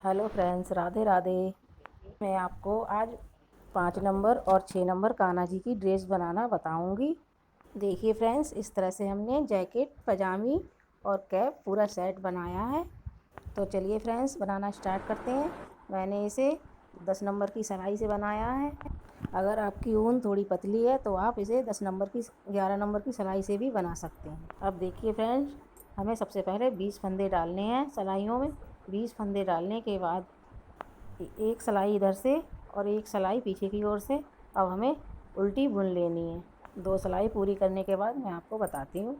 Hello friends, Radhe Radhe. मैं आपको आज 5 नंबर और 6 नंबर कान्हा जी की ड्रेस बनाना बताऊंगी। देखिए फ्रेंड्स, इस तरह से हमने जैकेट, पजामी और कैप पूरा सेट बनाया है। तो चलिए फ्रेंड्स, बनाना स्टार्ट करते हैं। मैंने इसे 10 नंबर की सिलाई से बनाया है। अगर आपकी ऊन थोड़ी पतली है तो आप इसे 11 नंबर की सिलाई से भी बना सकते हैं। अब देखिए फ्रेंड्स, हमें सबसे पहले 20 फंदे डालने हैं सिलाइयों में। 20 फंदे डालने के बाद एक सिलाई इधर से और एक सिलाई पीछे की ओर से अब हमें उल्टी बुन लेनी है। 2 सिलाई पूरी करने के बाद मैं आपको बताती हूँ।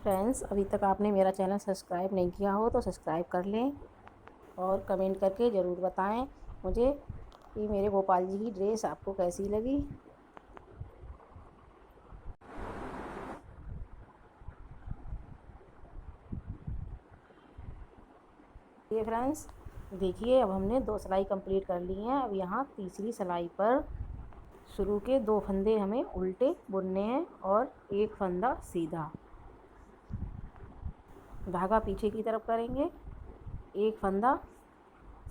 फ्रेंड्स, अभी तक आपने मेरा चैनल सब्सक्राइब नहीं किया हो तो सब्सक्राइब कर लें और कमेंट करके ज़रूर बताएं मुझे कि मेरे गोपाल जी की ड्रेस आपको कैसी लगी। ये फ्रेंड्स देखिए, अब हमने 2 सिलाई कंप्लीट कर ली हैं। अब यहाँ तीसरी सिलाई पर शुरू के 2 फंदे हमें उल्टे बुनने हैं और एक फंदा सीधा। धागा पीछे की तरफ करेंगे, एक फंदा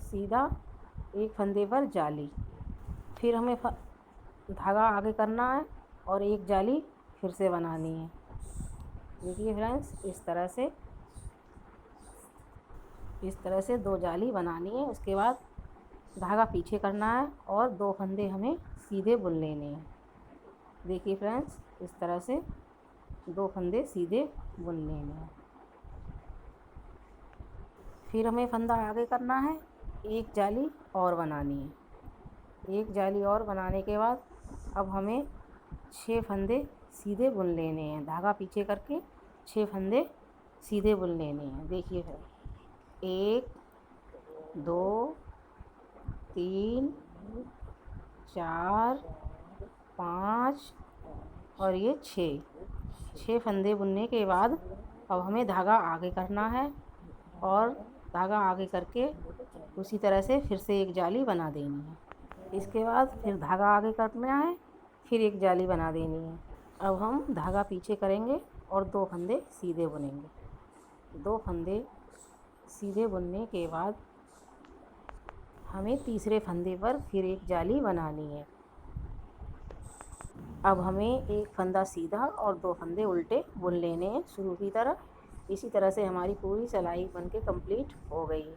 सीधा, एक फंदे पर जाली। फिर हमें धागा आगे करना है और एक जाली फिर से बनानी है। देखिए फ्रेंड्स, इस तरह से 2 जाली बनानी है। उसके बाद धागा पीछे करना है और 2 फंदे हमें सीधे बुन लेने हैं। देखिए फ्रेंड्स, इस तरह से 2 फंदे सीधे बुन लेने हैं। फिर हमें फंदा आगे करना है, एक जाली और बनानी है। एक जाली और बनाने के बाद अब हमें 6 फंदे सीधे बुन लेने हैं। धागा पीछे करके 6 फंदे सीधे बुन लेने हैं। देखिए फिर 1 2 3 4 5 और ये 6 फंदे बुनने के बाद अब हमें धागा आगे करना है और धागा आगे करके उसी तरह से फिर से एक जाली बना देनी है। इसके बाद फिर धागा आगे करना है, फिर एक जाली बना देनी है। अब हम धागा पीछे करेंगे और 2 फंदे सीधे बुनेंगे। 2 फंदे सीधे बुनने के बाद हमें तीसरे फंदे पर फिर एक जाली बनानी है। अब हमें एक फंदा सीधा और 2 फंदे उल्टे बुन लेने हैं शुरू की तरह। इसी तरह से हमारी पूरी सिलाई बनके कंप्लीट हो गई है।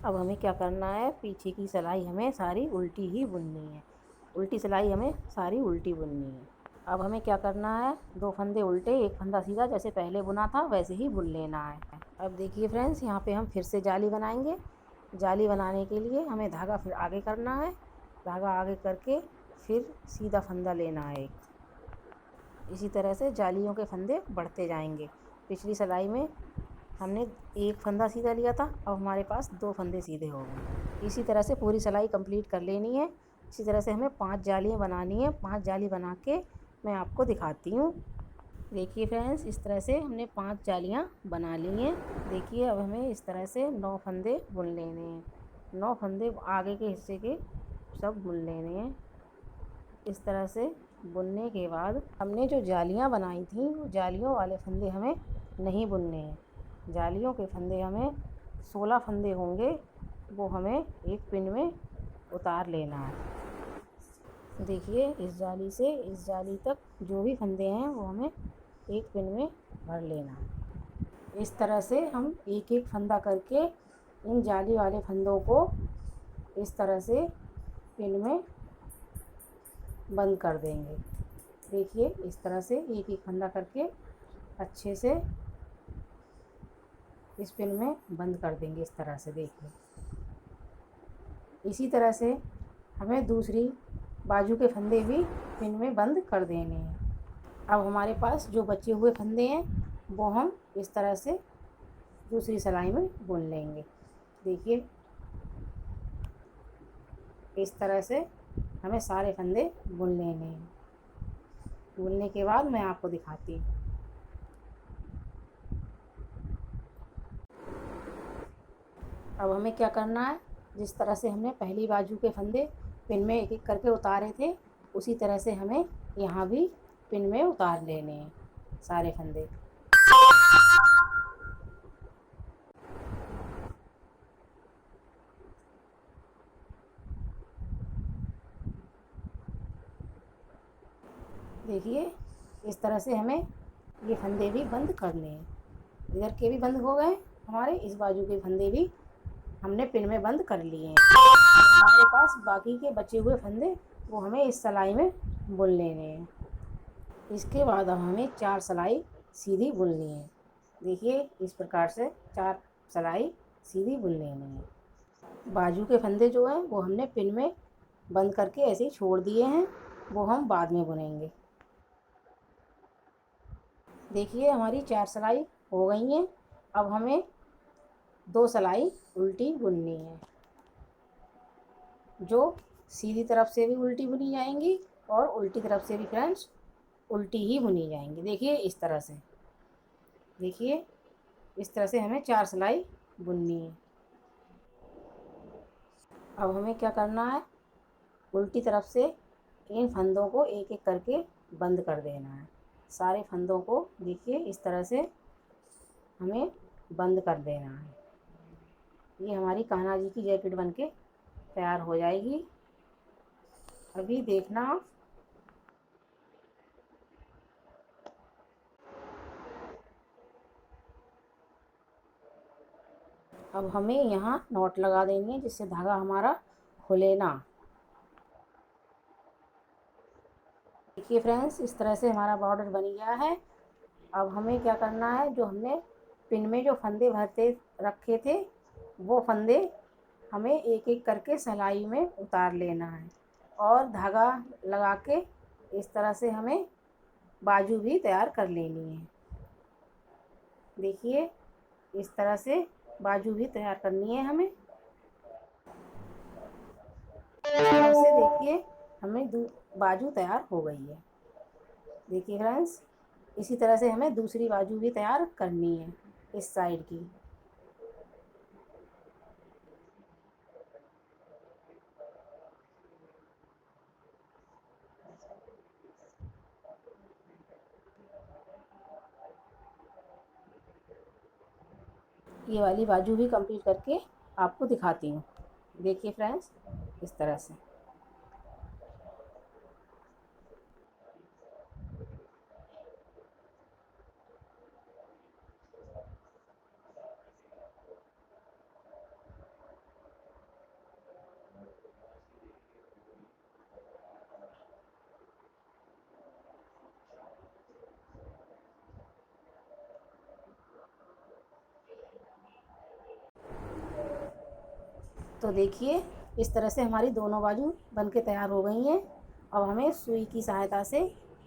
अब हमें क्या करना है, पीछे की सिलाई हमें सारी उल्टी ही बुननी है। उल्टी सिलाई हमें सारी उल्टी बुननी है। अब हमें क्या करना है, 2 फंदे उल्टे, एक फंदा सीधा, जैसे पहले बुना था वैसे ही बुन लेना है। अब देखिए फ्रेंड्स, यहाँ पे हम फिर से जाली बनाएंगे। जाली बनाने के लिए हमें धागा फिर आगे करना है। धागा आगे करके फिर सीधा फंदा लेना है एक। इसी तरह से जालियों के फंदे बढ़ते जाएंगे। पिछली सिलाई में हमने एक फंदा सीधा लिया था, अब हमारे पास 2 फंदे सीधे हो गए। इसी तरह से पूरी सिलाई कंप्लीट कर लेनी है। इसी तरह से हमें 5 जालियाँ बनानी है। 5 जाली बना के मैं आपको दिखाती हूँ। देखिए फ्रेंड्स, इस तरह से हमने 5 जालियाँ बना ली हैं। देखिए, अब हमें इस तरह से 9 फंदे बुन लेने हैं। 9 फंदे आगे के हिस्से के सब बुन लेने हैं। इस तरह से बुनने के बाद हमने जो जालियाँ बनाई थी वो जालियों वाले फंदे हमें नहीं बुनने हैं। जालियों के फंदे हमें 16 फंदे होंगे, वो हमें एक पिन में उतार लेना है। देखिए, इस जाली से इस जाली तक जो भी फंदे हैं वो हमें एक पिन में भर लेना है। इस तरह से हम एक एक फंदा करके इन जाली वाले फंदों को इस तरह से पिन में बंद कर देंगे। देखिए, इस तरह से एक एक फंदा करके अच्छे से इस पिन में बंद कर देंगे। इस तरह से देखिए, इसी तरह से हमें दूसरी बाजू के फंदे भी पिन में बंद कर देने हैं। अब हमारे पास जो बचे हुए फंदे हैं वो हम इस तरह से दूसरी सिलाई में बुन लेंगे। देखिए, इस तरह से हमें सारे फंदे बुन लेने हैं। बुनने के बाद मैं आपको दिखाती हूँ। अब हमें क्या करना है, जिस तरह से हमने पहली बाजू के फंदे पिन में एक एक करके उतारे थे, उसी तरह से हमें यहाँ भी पिन में उतार लेने हैं सारे फंदे। देखिए इस तरह से हमें ये फंदे भी बंद करने हैं। इधर के भी बंद हो गए हमारे, इस बाजू के फंदे भी हमने पिन में बंद कर लिए हैं। हमारे पास बाकी के बचे हुए फंदे वो हमें इस सिलाई में बुन लेने हैं। इसके बाद अब हमें 4 सिलाई सीधी बुननी है। देखिए इस प्रकार से 4 सिलाई सीधी बुन लेनी है। बाजू के फंदे जो हैं वो हमने पिन में बंद करके ऐसे ही छोड़ दिए हैं, वो हम बाद में बुनेंगे। देखिए हमारी 4 सिलाई हो गई हैं। अब हमें 2 सिलाई उल्टी बुननी है, जो सीधी तरफ से भी उल्टी बुनी जाएंगी और उल्टी तरफ से भी फ्रेंड्स उल्टी ही बुनी जाएंगी। देखिए इस तरह से, देखिए इस तरह से हमें 4 सिलाई बुननी है। अब हमें क्या करना है, उल्टी तरफ से इन फंदों को एक एक करके बंद कर देना है। सारे फंदों को देखिए इस तरह से हमें बंद कर देना है। ये हमारी कान्हा जी की जैकेट बनके तैयार हो जाएगी। अभी देखना आप। अब हमें यहाँ नॉट लगा देंगे जिससे धागा हमारा खुले ना। देखिए फ्रेंड्स इस तरह से हमारा बॉर्डर बन गया है। अब हमें क्या करना है, जो हमने पिन में जो फंदे भरते रखे थे वो फंदे हमें एक एक करके सिलाई में उतार लेना है और धागा लगा के इस तरह से हमें बाजू भी तैयार कर लेनी है। देखिए इस तरह से बाजू भी तैयार करनी है हमें। इस तरह से देखिए हमें बाजू तैयार हो गई है। देखिए फ्रेंड्स इसी तरह से हमें दूसरी बाजू भी तैयार करनी है इस साइड की। ये वाली बाजू भी कंप्लीट करके आपको दिखाती हूँ। देखिए फ्रेंड्स इस तरह से। तो देखिए इस तरह से हमारी दोनों बाजू बनके तैयार हो गई हैं। अब हमें सुई की सहायता से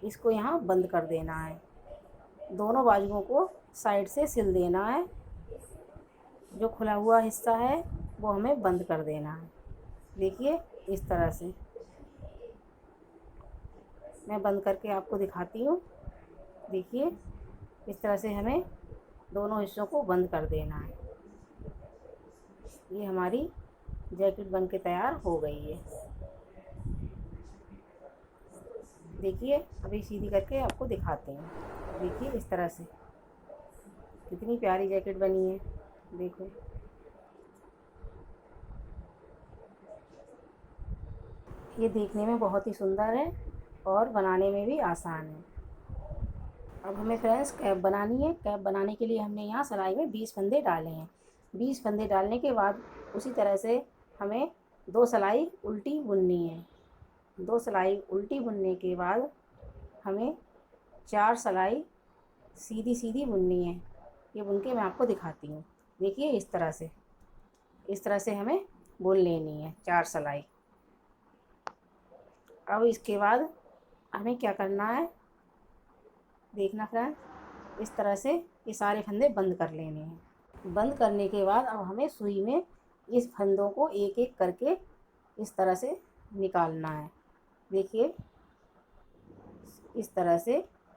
इसको यहाँ बंद कर देना है। दोनों बाजुओं को साइड से सिल देना है। जो खुला हुआ हिस्सा है वो हमें बंद कर देना है। देखिए इस तरह से मैं बंद करके आपको दिखाती हूँ। देखिए इस तरह से हमें दोनों हिस्सों को बंद कर देना है। ये हमारी जैकेट बनके तैयार हो गई है। देखिए अभी सीधी करके आपको दिखाते हैं। देखिए इस तरह से कितनी प्यारी जैकेट बनी है। देखो ये देखने में बहुत ही सुंदर है और बनाने में भी आसान है। अब हमें फ्रेंड्स कैप बनानी है। कैप बनाने के लिए हमने यहाँ सिलाई में 20 फंदे डाले हैं। 20 फंदे डालने के बाद उसी तरह से हमें 2 सिलाई उल्टी बुननी है। 2 सिलाई उल्टी बुनने के बाद हमें 4 सिलाई सीधी सीधी बुननी है। ये बुन के मैं आपको दिखाती हूँ। देखिए इस तरह से हमें बुन लेनी है 4 सिलाई। अब इसके बाद हमें क्या करना है, देखना फ्रेंड इस तरह से ये सारे फंदे बंद कर लेने हैं। बंद करने के बाद अब हमें सुई में इस फंदों को एक एक करके इस तरह से निकालना है। देखिए इस तरह से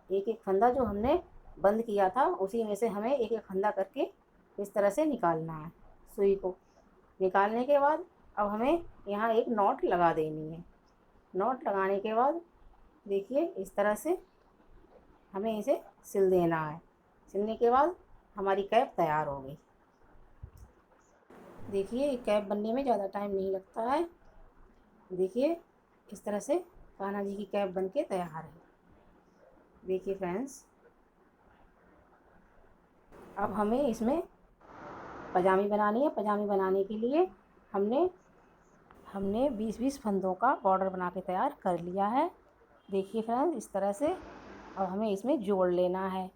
एक एक फंदा जो हमने बंद किया था उसी में से हमें एक एक फंदा करके इस तरह से निकालना है। सुई को निकालने के बाद अब हमें यहाँ एक नॉट लगा देनी है। नॉट लगाने के बाद देखिए इस तरह से हमें इसे सिल देना है। सिलने के बाद हमारी कैप तैयार हो गई। देखिए कैप बनने में ज़्यादा टाइम नहीं लगता है। देखिए इस तरह से कान्हा जी की कैप बनके तैयार है। देखिए फ्रेंड्स, अब हमें इसमें पजामी बनानी है। पजामी बनाने के लिए हमने 20-20 फंदों का बॉर्डर बना के तैयार कर लिया है। देखिए फ्रेंड्स, इस तरह से अब हमें इसमें जोड़ लेना है।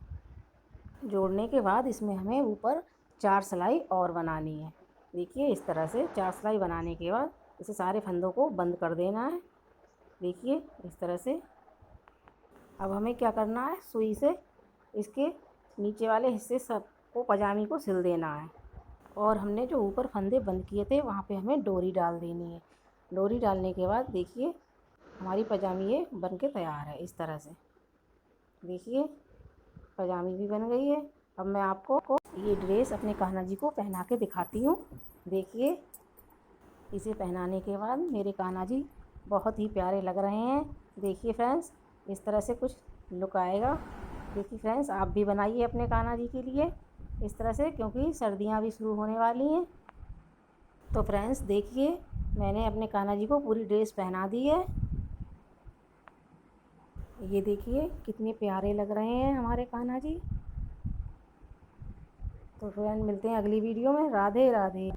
जोड़ने के बाद इसमें हमें ऊपर 4 सिलाई और बनानी है। देखिए इस तरह से 4 सिलाई बनाने के बाद इसे सारे फंदों को बंद कर देना है। देखिए इस तरह से अब हमें क्या करना है, सुई से इसके नीचे वाले हिस्से सबको पजामी को सिल देना है। और हमने जो ऊपर फंदे बंद किए थे वहाँ पे हमें डोरी डाल देनी है। डोरी डालने के बाद देखिए हमारी पजामी ये बन के तैयार है। इस तरह से देखिए पजामी भी बन गई है। अब मैं आपको ये ड्रेस अपने कान्हा जी को पहना के दिखाती हूँ। देखिए इसे पहनाने के बाद मेरे कान्हा जी बहुत ही प्यारे लग रहे हैं। देखिए फ्रेंड्स, इस तरह से कुछ लुक आएगा। देखिए फ्रेंड्स, आप भी बनाइए अपने कान्हा जी के लिए इस तरह से, क्योंकि सर्दियाँ भी शुरू होने वाली हैं। तो फ्रेंड्स देखिए, मैंने अपने कान्हा जी को पूरी ड्रेस पहना दी है। ये देखिए कितने प्यारे लग रहे हैं हमारे कान्हा जी। तो फ्रेंड मिलते हैं अगली वीडियो में। राधे राधे।